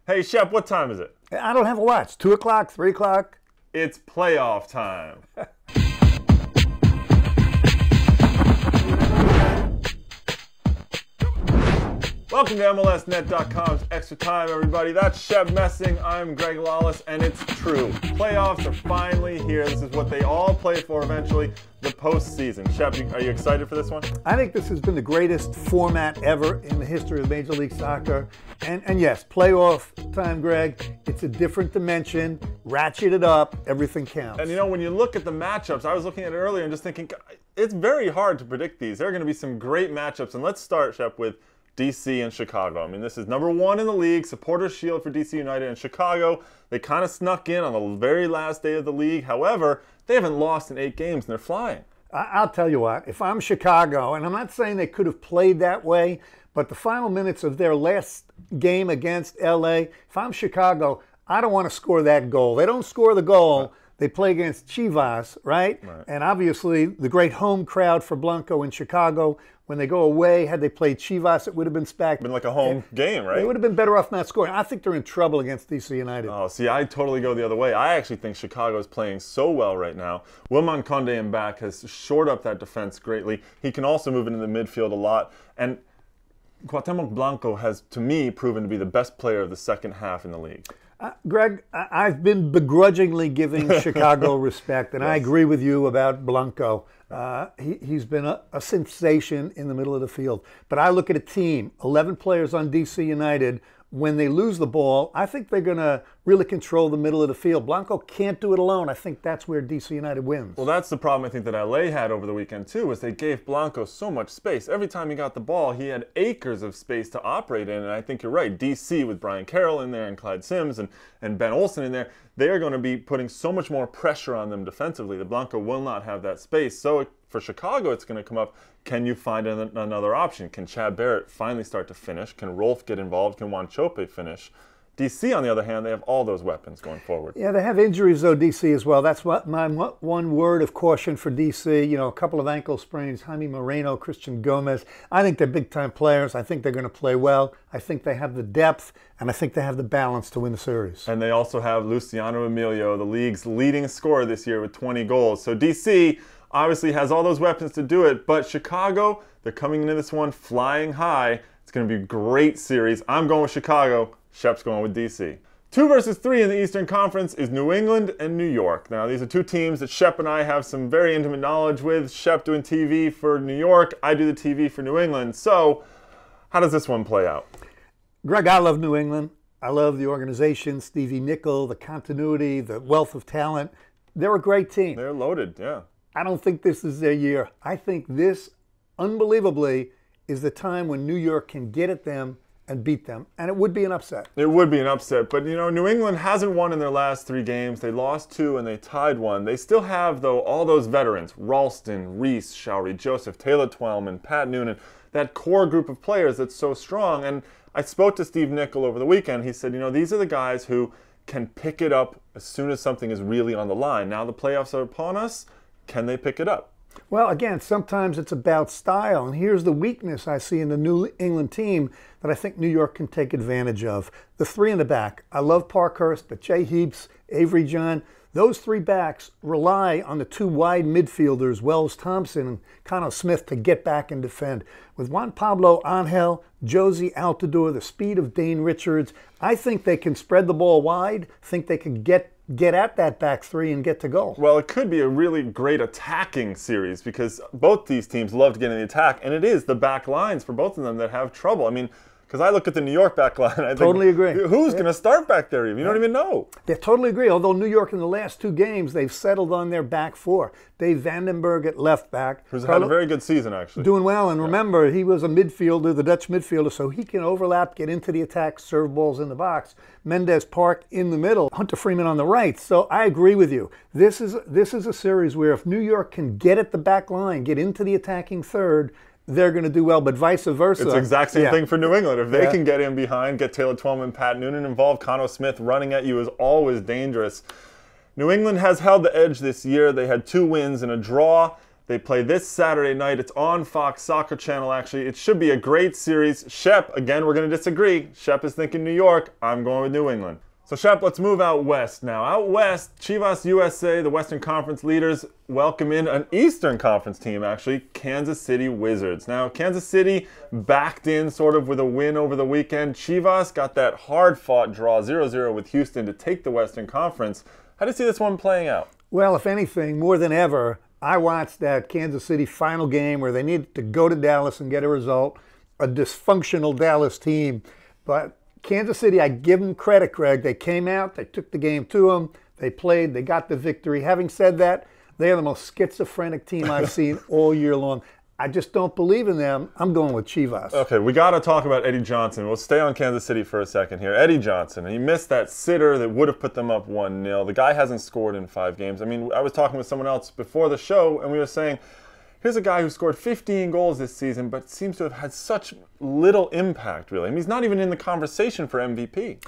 Hey, Shep, what time is it? I don't have a watch. 2 o'clock, 3 o'clock. It's playoff time. Welcome to MLSnet.com's Extra Time, everybody. That's Shep Messing. I'm Greg Lawless, and it's true. Playoffs are finally here. This is what they all play for eventually, the postseason. Shep, are you excited for this one? I think this has been the greatest format ever in the history of Major League Soccer. And yes, playoff time, Greg. It's a different dimension. Ratchet it up. Everything counts. And you know, when you look at the matchups, I was looking at it earlier and just thinking, it's very hard to predict these. There are going to be some great matchups. And let's start, Shep, with DC and Chicago. I mean, this is number one in the league, Supporters Shield for DC United and Chicago. They kind of snuck in on the very last day of the league. However, they haven't lost in 8 games and they're flying. I'll tell you what, if I'm Chicago, and I'm not saying they could have played that way, but the final minutes of their last game against LA, if I'm Chicago, I don't want to score that goal. They don't score the goal. Right. They play against Chivas, right? And obviously, the great home crowd for Blanco in Chicago. When they go away, had they played Chivas, it would have been spectacular. Been like a home game, right? They would have been better off not scoring. I think they're in trouble against DC United. Oh, see, I totally go the other way. I actually think Chicago is playing so well right now. Wilman Conde in back has shored up that defense greatly. He can also move into the midfield a lot. And Cuauhtemoc Blanco has, to me, proven to be the best player of the second half in the league. Greg, I've been begrudgingly giving Chicago respect, and yes. I agree with you about Blanco. He's been a sensation in the middle of the field. But I look at a team, 11 players on DC United. When they lose the ball, I think they're going to really control the middle of the field. Blanco can't do it alone. I think that's where DC United wins. Well, that's the problem I think that LA had over the weekend too, was they gave Blanco so much space. Every time he got the ball, he had acres of space to operate in, and I think you're right. DC with Brian Carroll in there and Clyde Sims and Ben Olsen in there, they are going to be putting so much more pressure on them defensively. The Blanco will not have that space. So for Chicago, it's going to come up, can you find another option? Can Chad Barrett finally start to finish? Can Rolf get involved? Can Juan Chope finish? DC, on the other hand, they have all those weapons going forward. Yeah, they have injuries, though, DC, as well. That's what my one word of caution for DC. You know, a couple of ankle sprains, Jaime Moreno, Christian Gomez. I think they're big-time players. I think they're going to play well. I think they have the depth, and I think they have the balance to win the series. And they also have Luciano Emilio, the league's leading scorer this year with 20 goals. So DC obviously has all those weapons to do it, but Chicago, they're coming into this one flying high. It's going to be a great series. I'm going with Chicago. Shep's going with DC. 2 versus 3 in the Eastern Conference is New England and New York. Now, these are 2 teams that Shep and I have some very intimate knowledge with. Shep doing TV for New York. I do the TV for New England. So, how does this one play out? Greg, I love New England. I love the organization, Stevie Nickel, the continuity, the wealth of talent. They're a great team. They're loaded, yeah. I don't think this is their year. I think this, unbelievably, is the time when New York can get at them and beat them. And it would be an upset. It would be an upset. But, you know, New England hasn't won in their last 3 games. They lost 2 and they tied 1. They still have, though, all those veterans. Ralston, Reese, Showery Joseph, Taylor Twellman, Pat Noonan. That core group of players that's so strong. And I spoke to Steve Nickel over the weekend. He said, you know, these are the guys who can pick it up as soon as something is really on the line. Now the playoffs are upon us. Can they pick it up? Well, again, sometimes it's about style. And here's the weakness I see in the New England team that I think New York can take advantage of. The 3 in the back. I love Parkhurst, but Jay Heaps, Avery John, those 3 backs rely on the 2 wide midfielders, Wells Thompson and Connor Smith, to get back and defend. With Juan Pablo Angel, Josie Altidore, the speed of Dane Richards, I think they can spread the ball wide, think they can get at that back 3 and get to goal. Well, it could be a really great attacking series because both these teams love to get in the attack, and it is the back lines for both of them that have trouble. I mean, because I look at the New York back line, I totally agree. Who's going to start back there? You don't even know. They totally agree. Although New York in the last 2 games, they've settled on their back 4. Dave Vandenberg at left back. Who's had a very good season, actually. Doing well. And remember, he was a midfielder, the Dutch midfielder, so he can overlap, get into the attack, serve balls in the box. Mendez Park in the middle. Hunter Freeman on the right. So I agree with you. This is a series where if New York can get at the back line, get into the attacking third, they're going to do well, but vice versa. It's the exact same thing for New England. If they can get in behind, get Taylor Twellman, Pat Noonan involved, Connor Smith running at you is always dangerous. New England has held the edge this year. They had 2 wins and a draw. They play this Saturday night. It's on Fox Soccer Channel, actually. It should be a great series. Shep, again, we're going to disagree. Shep is thinking New York. I'm going with New England. So, Shep, let's move out west now. Out west, Chivas USA, the Western Conference leaders, welcome in an Eastern Conference team, actually, Kansas City Wizards. Now, Kansas City backed in sort of with a win over the weekend. Chivas got that hard-fought draw 0-0 with Houston to take the Western Conference. How do you see this one playing out? Well, if anything, more than ever, I watched that Kansas City final game where they needed to go to Dallas and get a result, a dysfunctional Dallas team. But Kansas City, I give them credit, Greg. They came out, they took the game to them, they played, they got the victory. Having said that, they are the most schizophrenic team I've seen all year long. I just don't believe in them. I'm going with Chivas. Okay, we got to talk about Eddie Johnson. We'll stay on Kansas City for a second here. Eddie Johnson, he missed that sitter that would have put them up 1-0. The guy hasn't scored in 5 games. I mean, I was talking with someone else before the show, and we were saying, here's a guy who scored 15 goals this season, but seems to have had such little impact, really. I mean, he's not even in the conversation for MVP.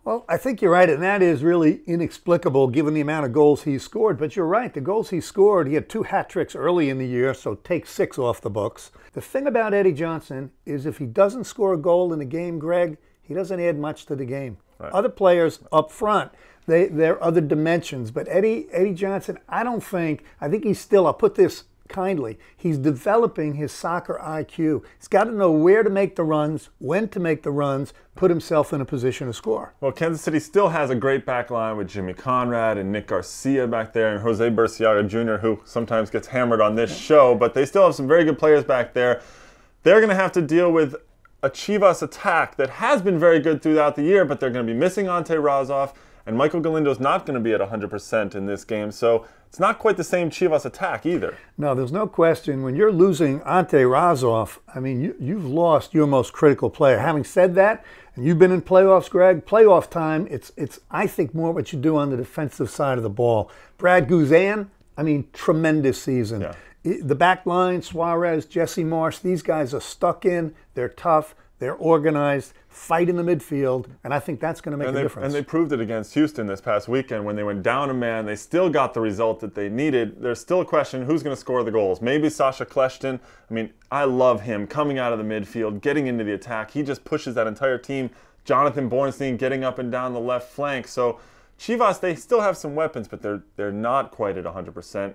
Well, I think you're right, and that is really inexplicable given the amount of goals he scored. But you're right, the goals he scored, he had 2 hat tricks early in the year, so take 6 off the books. The thing about Eddie Johnson is if he doesn't score a goal in a game, Greg, he doesn't add much to the game. Right. Other players up front, there are other dimensions. But Eddie Johnson, I think he's still, I'll put this kindly, he's developing his soccer IQ. He's got to know where to make the runs, when to make the runs, put himself in a position to score. Well, Kansas City still has a great back line with Jimmy Conrad and Nick Garcia back there and Jose Burciaga Jr., who sometimes gets hammered on this show, but they still have some very good players back there. They're going to have to deal with a Chivas attack that has been very good throughout the year, but they're going to be missing Ante Razov, and Michael Galindo's not going to be at 100% in this game, so it's not quite the same Chivas attack either. No, there's no question. When you're losing Ante Razov, I mean, you've lost your most critical player. Having said that, and you've been in playoffs, Greg, playoff time, it's I think, more what you do on the defensive side of the ball. Brad Guzan, I mean, tremendous season. Yeah. The back line, Suarez, Jesse Marsh, these guys are stuck in, they're tough, they're organized, fight in the midfield, and I think that's going to make a difference. And they proved it against Houston this past weekend when they went down a man. They still got the result that they needed. There's still a question, who's going to score the goals? Maybe Sasha Kleshton. I mean, I love him coming out of the midfield, getting into the attack. He just pushes that entire team. Jonathan Bornstein getting up and down the left flank. So Chivas, they still have some weapons, but they're not quite at 100%.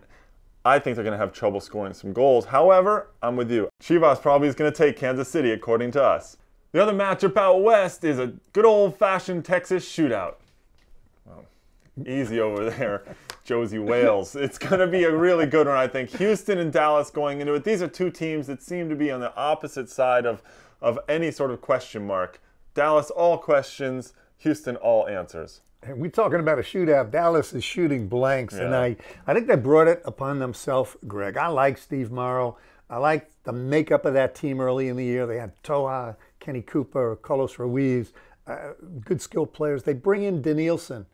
I think they're going to have trouble scoring some goals. However, I'm with you. Chivas probably is going to take Kansas City, according to us. The other matchup out west is a good old-fashioned Texas shootout. Well, easy over there, Josie Wales. It's going to be a really good one, I think. Houston and Dallas going into it. These are 2 teams that seem to be on the opposite side of any sort of question mark. Dallas, all questions. Houston, all answers. And we're talking about a shootout. Dallas is shooting blanks, yeah. And I think they brought it upon themselves, Greg. I like Steve Morrow. I like the makeup of that team early in the year. They had Toha, Kenny Cooper, Carlos Ruiz, good skilled players. They bring in Danielson.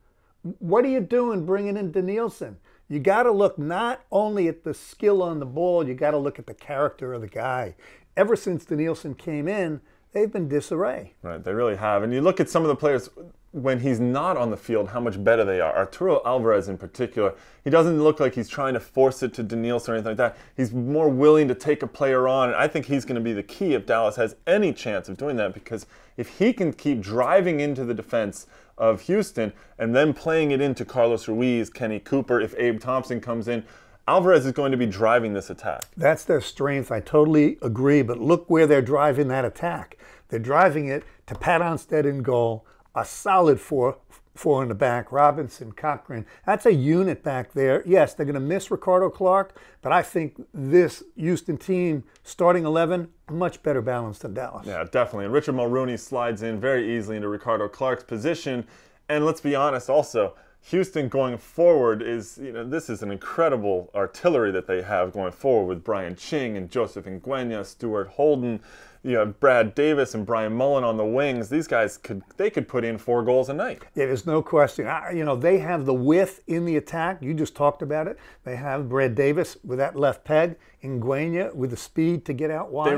What are you doing bringing in Danielson? You got to look not only at the skill on the ball, you got to look at the character of the guy. Ever since Danielson came in, they've been disarray. Right, they really have. And you look at some of the players when he's not on the field, how much better they are. Arturo Alvarez in particular, he doesn't look like he's trying to force it to Danielson or anything like that. He's more willing to take a player on, and I think he's going to be the key if Dallas has any chance of doing that, because if he can keep driving into the defense of Houston and then playing it into Carlos Ruiz, Kenny Cooper, if Abe Thompson comes in, Alvarez is going to be driving this attack. That's their strength. I totally agree, but look where they're driving that attack. They're driving it to Pat Onstead in goal, a solid four in the back, Robinson, Cochran. That's a unit back there. Yes, they're going to miss Ricardo Clark, but I think this Houston team, starting 11, much better balanced than Dallas. Yeah, definitely. And Richard Mulrooney slides in very easily into Ricardo Clark's position. And let's be honest also, Houston going forward is, this is an incredible artillery that they have going forward with Brian Ching and Joseph Nguyen, Stuart Holden. You have Brad Davis and Brian Mullen on the wings. These guys could put in 4 goals a night. Yeah, there's no question. They have the width in the attack. You just talked about it. They have Brad Davis with that left peg, Nguyen with the speed to get out wide. De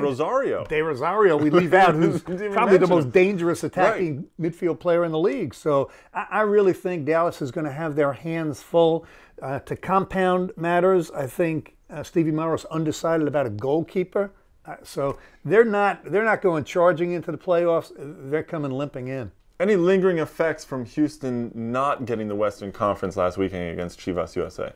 Rosario we leave out, who's probably the most dangerous attacking midfield player in the league. So I really think Dallas is going to have their hands full. To compound matters, I think Stevie Morris undecided about a goalkeeper. So they're not going charging into the playoffs. They're coming limping in. Any lingering effects from Houston not getting the Western Conference last weekend against Chivas USA?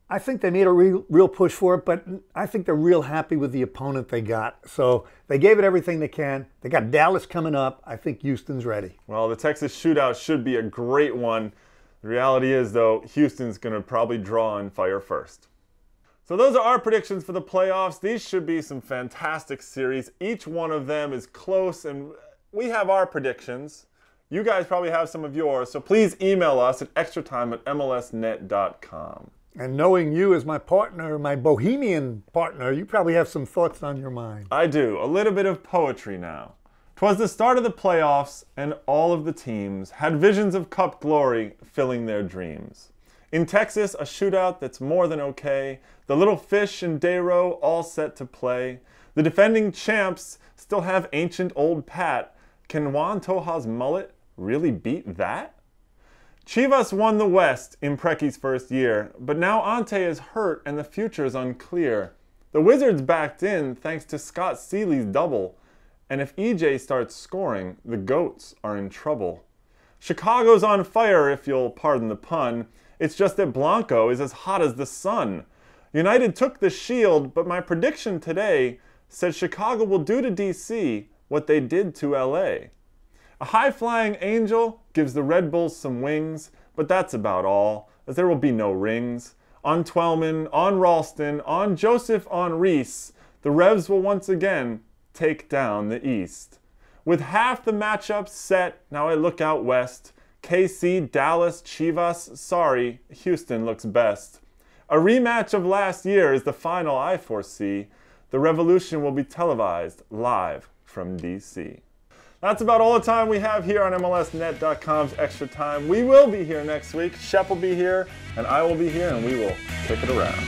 I think they made a real push for it, but I think they're real happy with the opponent they got. So they gave it everything they can. They got Dallas coming up. I think Houston's ready. Well, the Texas shootout should be a great one. The reality is, though, Houston's going to probably draw and fire first. So those are our predictions for the playoffs. These should be some fantastic series. Each one of them is close, and we have our predictions. You guys probably have some of yours, so please email us at extratime@mlsnet.com. And knowing you as my partner, my bohemian partner, you probably have some thoughts on your mind. I do. A little bit of poetry now. 'Twas the start of the playoffs, and all of the teams had visions of cup glory filling their dreams. In Texas, a shootout that's more than okay. The Little Fish and Dayro all set to play. The defending champs still have ancient old Pat. Can Juan Toja's mullet really beat that? Chivas won the West in Preki's first year, but now Ante is hurt and the future's unclear. The Wizards backed in thanks to Scott Seeley's double, and if EJ starts scoring, the Goats are in trouble. Chicago's on fire, if you'll pardon the pun. It's just that Blanco is as hot as the sun. United took the shield, but my prediction today said Chicago will do to DC what they did to LA. A high-flying angel gives the Red Bulls some wings, but that's about all, as there will be no rings. On Twellman, on Ralston, on Joseph, on Reese, the Revs will once again take down the East. With half the matchups set, now I look out west. KC, Dallas, Chivas, sorry, Houston looks best. A rematch of last year is the final I foresee. The revolution will be televised live from DC. That's about all the time we have here on MLSnet.com's Extra Time. We will be here next week. Shep will be here, and I will be here, and we will kick it around.